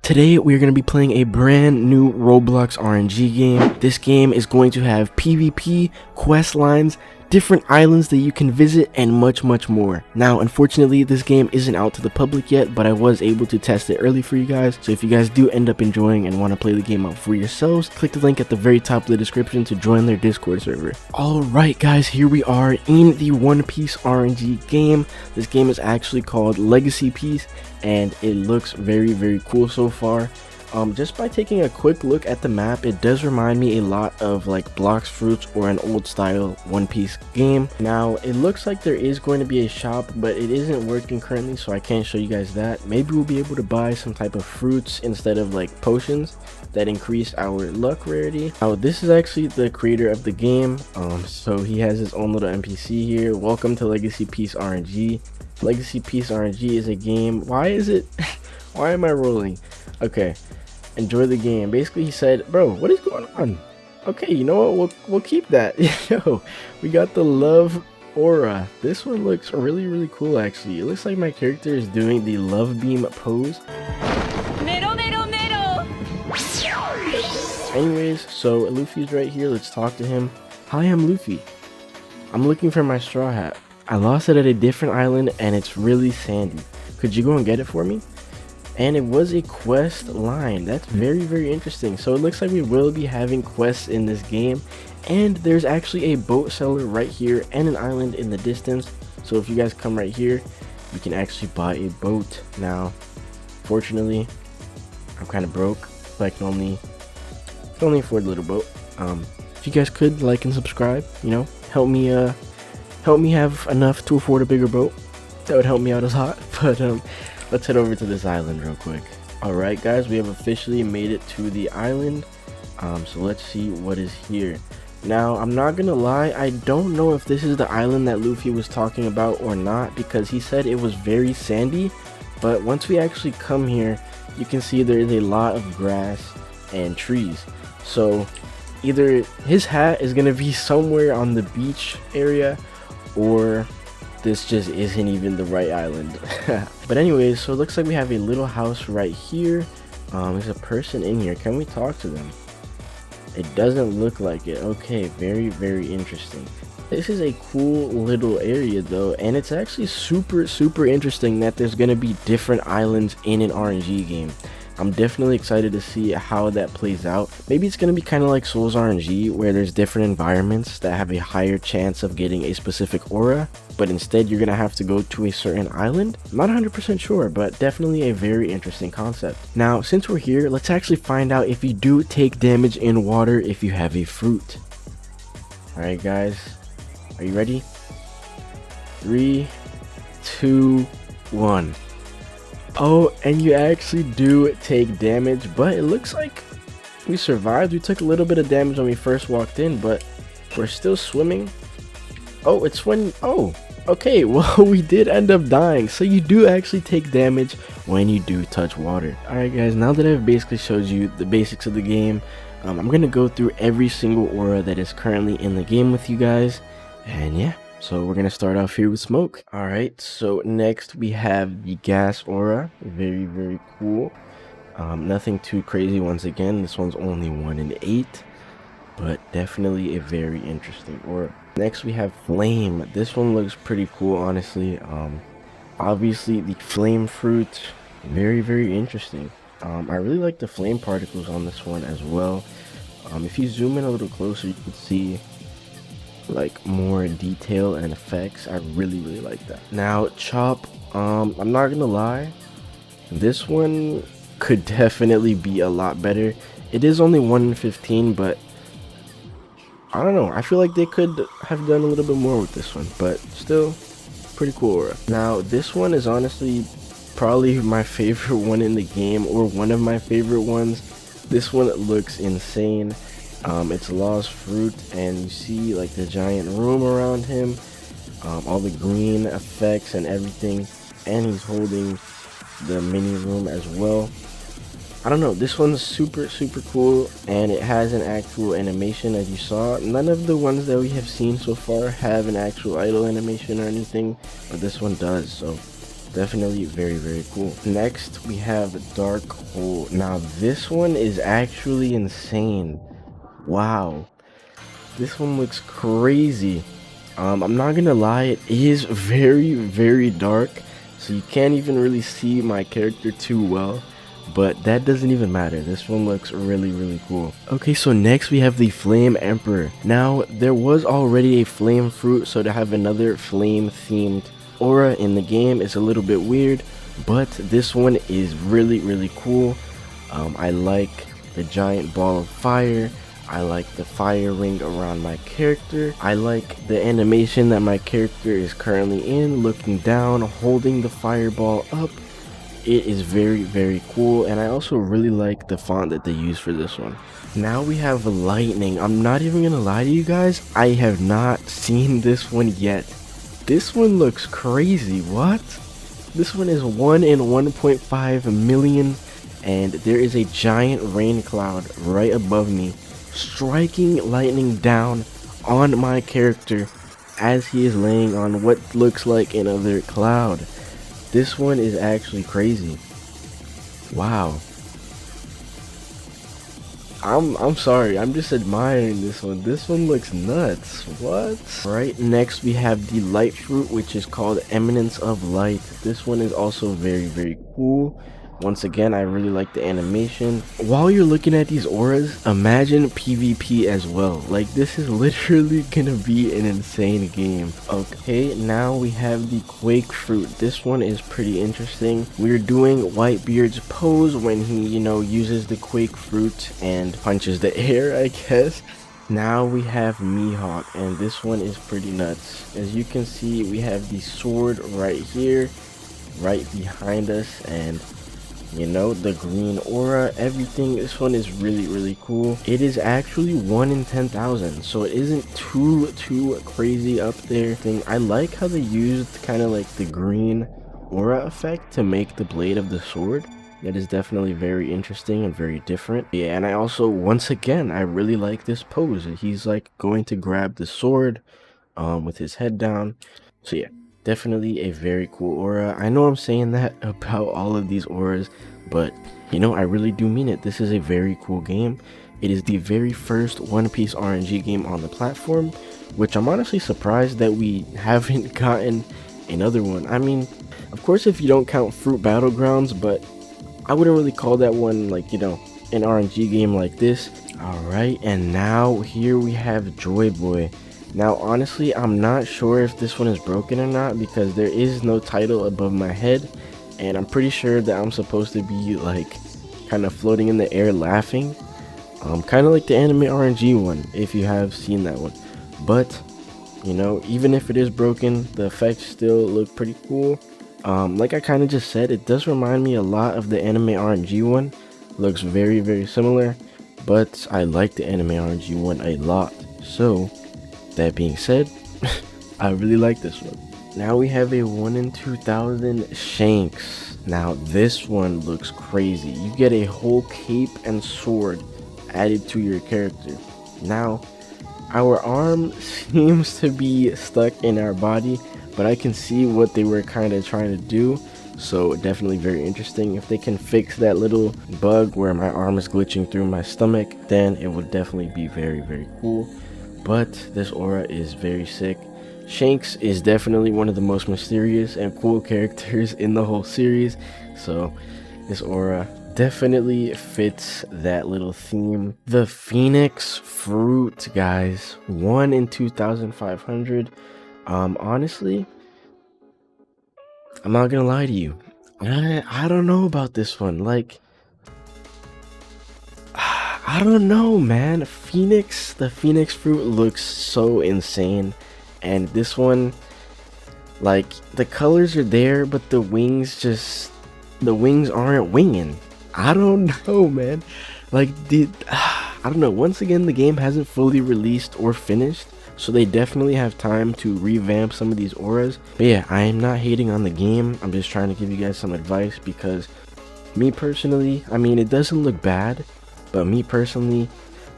Today we are going to be playing a brand new Roblox RNG game. This game is going to have PvP, quest lines, different islands that you can visit, and much more. Now unfortunately this game isn't out to the public yet, but I was able to test it early for you guys. So if you guys do end up enjoying and want to play the game out for yourselves, click the link at the very top of the description to join their Discord server. Alright guys, here we are in the One Piece RNG game. This game is actually called Legacy Piece, and it looks very cool so far. Just by taking a quick look at the map, it does remind me a lot of like Blocks Fruits or an old style One Piece game. Now it looks like there is going to be a shop, but it isn't working currently, so I can't show you guys that. Maybe we'll be able to buy some type of fruits instead of like potions that increase our luck rarity. Now this is actually the creator of the game, so he has his own little NPC here. Welcome to Legacy Piece RNG. Legacy Piece RNG is a game. Why is it why am I rolling? Okay, enjoy the game. Basically he said, bro, what is going on? Okay, you know what, we'll keep that. Yo, we got the love aura. This one looks really cool actually. It looks like my character is doing the love beam pose. Anyways, so Luffy's right here. Let's talk to him. Hi, I'm Luffy. I'm looking for my straw hat. I lost it at a different island and it's really sandy. Could you go and get it for me? And it was a quest line. That's very interesting. So it looks like we will be having quests in this game, and there's actually a boat seller right here and an island in the distance. So if you guys come right here, you can actually buy a boat. Now fortunately I'm kind of broke, so I can only afford a little boat. If you guys could like and subscribe, you know, help me have enough to afford a bigger boat, that would help me out a lot. But let's head over to this island real quick. Alright guys, we have officially made it to the island. So let's see what is here. Now I'm not gonna lie, I don't know if this is the island that Luffy was talking about or not, because he said it was very sandy. But once we actually come here, you can see there is a lot of grass and trees. So either his hat is gonna be somewhere on the beach area, or this just isn't even the right island. But anyways, so it looks like we have a little house right here. There's a person in here. Can we talk to them? It doesn't look like it. Okay, very interesting. This is a cool little area though, and it's actually super interesting that there's gonna be different islands in an RNG game. I'm definitely excited to see how that plays out. Maybe it's going to be kind of like Souls RNG, where there's different environments that have a higher chance of getting a specific aura, but instead you're going to have to go to a certain island. I'm not 100% sure, but definitely a very interesting concept. Now, since we're here, let's actually find out if you do take damage in water if you have a fruit. Alright guys, are you ready? 3, 2, 1. Oh, and you actually do take damage, but it looks like we survived. We took a little bit of damage when we first walked in, but we're still swimming. Oh, it's when, oh, okay, well, we did end up dying. So you do actually take damage when you do touch water. Alright guys, now that I've basically showed you the basics of the game, I'm gonna go through every single aura that is currently in the game with you guys, and yeah. So we're gonna start off here with smoke. Alright, so next we have the gas aura. Very cool. Nothing too crazy once again. This one's only 1 in 8, but definitely a very interesting aura. Next we have flame. This one looks pretty cool, honestly. Obviously the flame fruit, very interesting. I really like the flame particles on this one as well. If you zoom in a little closer, you can see like more detail and effects. I really like that. Now chop, I'm not gonna lie, this one could definitely be a lot better. It is only 1 in 15, but I don't know, I feel like they could have done a little bit more with this one, but still pretty cool aura. Now this one is honestly probably my favorite one in the game, or one of my favorite ones. This one looks insane. It's Lost Fruit, and you see like the giant room around him, all the green effects and everything, and he's holding the mini room as well. I don't know, this one's super cool, and it has an actual animation. As you saw, none of the ones that we have seen so far have an actual idle animation or anything, but this one does. So Definitely very cool. Next we have Dark Hole. Now this one is actually insane. Wow, this one looks crazy. I'm not gonna lie, it is very dark, so you can't even really see my character too well, but that doesn't even matter. This one looks really cool. Okay, so next we have the Flame Emperor. Now there was already a flame fruit, so to have another flame themed aura in the game is a little bit weird, but this one is really cool. I like the giant ball of fire. I like the fire ring around my character. I like the animation that my character is currently in, looking down, holding the fireball up. It is very cool, and I also really like the font that they use for this one. Now we have lightning. I'm not even gonna lie to you guys, I have not seen this one yet. This one looks crazy. What? This one is 1 in 1.5 million, and there is a giant rain cloud right above me, striking lightning down on my character as he is laying on what looks like another cloud. This one is actually crazy. Wow. I'm sorry, I'm just admiring this one. This one looks nuts. What? Right, next we have the light fruit, which is called Eminence of Light. This one is also very cool. Once again, I really like the animation. While you're looking at these auras, imagine PvP as well. Like, this is literally gonna be an insane game. Okay, now we have the Quake Fruit. This one is pretty interesting. We're doing Whitebeard's pose when he, uses the Quake Fruit and punches the air, I guess. Now we have Mihawk, and this one is pretty nuts. As you can see, we have the sword right here, right behind us, and the green aura, everything. This one is really cool. It is actually 1 in 10,000, so it isn't too crazy up there thing. I like how they used kind of like the green aura effect to make the blade of the sword. That is definitely very interesting and very different. Yeah, and I also, once again, I really like this pose. He's like going to grab the sword with his head down. So yeah, definitely a very cool aura. I know I'm saying that about all of these auras, but I really do mean it. This is a very cool game. It is the very first One Piece RNG game on the platform, which I'm honestly surprised that we haven't gotten another one. I mean, of course, if you don't count Fruit Battlegrounds, but I wouldn't really call that one like, an RNG game like this. Alright, and now here we have Joy Boy. Now, honestly, I'm not sure if this one is broken or not because there is no title above my head, and I'm pretty sure that I'm supposed to be like kind of floating in the air laughing, kind of like the anime RNG one, if you have seen that one. But even if it is broken, the effects still look pretty cool. Like I kind of just said, it does remind me a lot of the anime RNG one. Looks very similar, but I like the anime RNG one a lot. So that being said, I really like this one. Now we have a 1 in 2,000 Shanks. Now this one looks crazy. You get a whole cape and sword added to your character. Now our arm seems to be stuck in our body, but I can see what they were kind of trying to do. So definitely very interesting. If they can fix that little bug where my arm is glitching through my stomach, then it would definitely be very cool. But this aura is very sick. Shanks is definitely one of the most mysterious and cool characters in the whole series, so this aura definitely fits that little theme. The Phoenix Fruit, guys, 1 in 2,500. Honestly, I'm not gonna lie to you, I don't know about this one. Like, I don't know, man. The Phoenix Fruit looks so insane, and this one, like, the colors are there, but the wings aren't winging. I don't know, man. Like, I don't know. Once again, the game hasn't fully released or finished, so they definitely have time to revamp some of these auras. But yeah, I am not hating on the game. I'm just trying to give you guys some advice, because me personally, I mean, it doesn't look bad, but me personally,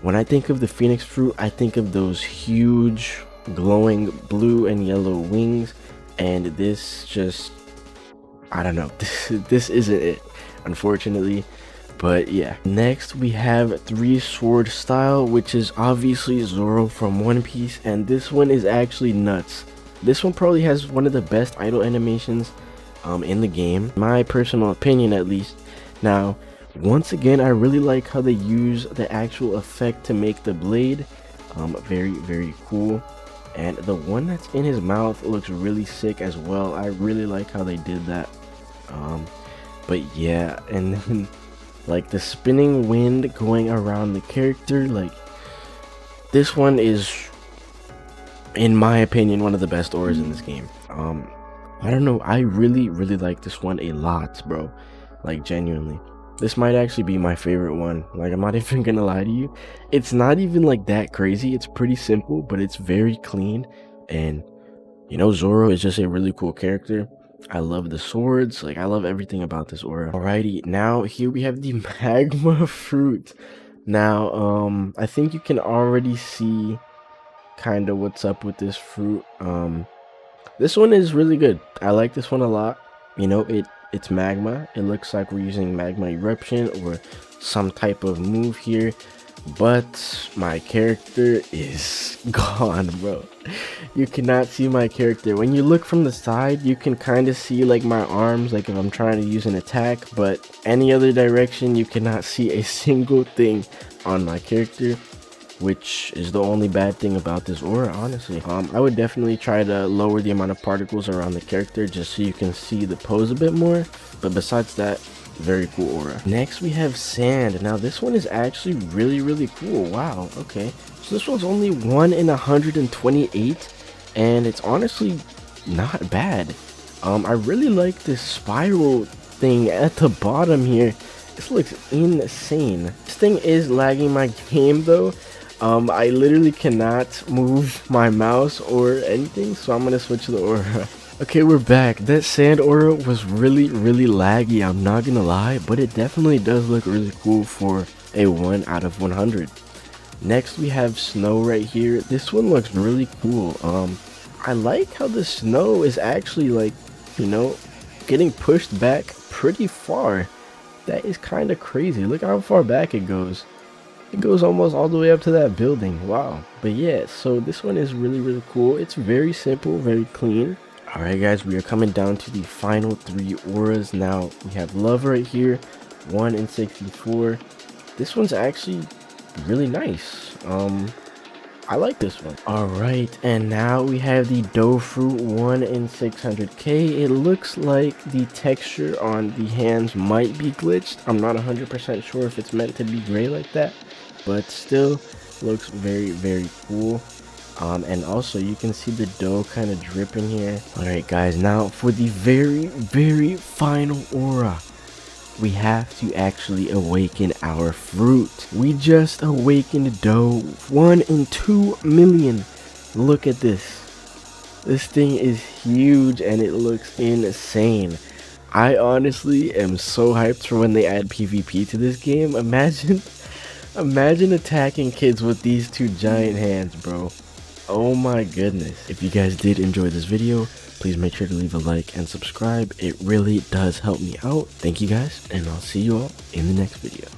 when I think of the Phoenix Fruit, I think of those huge glowing blue and yellow wings, and this just, I don't know. This isn't it, unfortunately. But yeah, next we have 3 sword style, which is obviously Zoro from One Piece, and this one is actually nuts. This one probably has one of the best idle animations in the game, my personal opinion at least. Now, once again, I really like how they use the actual effect to make the blade. Very cool. And the one that's in his mouth looks really sick as well. I really like how they did that. But yeah, and then like the spinning wind going around the character, like this one is, in my opinion, one of the best auras in this game. I don't know, I really like this one a lot, bro. Like genuinely, this might actually be my favorite one. Like, I'm not even gonna lie to you, it's not even like that crazy. It's pretty simple, but it's very clean. And you know, Zoro is just a really cool character. I love the swords, like I love everything about this aura. Alrighty, now here we have the magma fruit. Now I think you can already see kind of what's up with this fruit. This one is really good. I like this one a lot. You know, it's magma. It looks like we're using magma eruption or some type of move here, but my character is gone, bro. You cannot see my character. When you look from the side, you can kind of see like my arms, like if I'm trying to use an attack, but any other direction you cannot see a single thing on my character, which is the only bad thing about this aura, honestly. I would definitely try to lower the amount of particles around the character just so you can see the pose a bit more, but besides that, very cool aura. Next we have sand. Now this one is actually really cool. Wow, okay, so this one's only 1 in 128, and it's honestly not bad. I really like this spiral thing at the bottom here. This looks insane. This thing is lagging my game though. I literally cannot move my mouse or anything, so I'm gonna switch the aura. Okay, we're back. That sand aura was really laggy, I'm not gonna lie, but it definitely does look really cool for a 1 out of 100. Next we have snow right here. This one looks really cool. I like how the snow is actually, like, you know, getting pushed back pretty far. That is kind of crazy. Look how far back it goes. It goes almost all the way up to that building. Wow. But yeah, so this one is really cool. It's very simple, very clean. Alright guys, we are coming down to the final 3 auras. Now we have love right here, 1 in 64. This one's actually really nice. I like this one. Alright, and now we have the dough fruit, 1 in 600k. It looks like the texture on the hands might be glitched. I'm not 100% sure if it's meant to be gray like that, but still looks very cool. And also you can see the dough kind of dripping here. Alright guys, now for the very final aura, we have to actually awaken our fruit. We just awakened dough, 1 in 2 million. Look at this. This thing is huge and it looks insane. I honestly am so hyped for when they add PvP to this game. Imagine attacking kids with these 2 giant hands, bro. Oh my goodness. If you guys did enjoy this video, please make sure to leave a like and subscribe. It really does help me out. Thank you guys, and I'll see you all in the next video.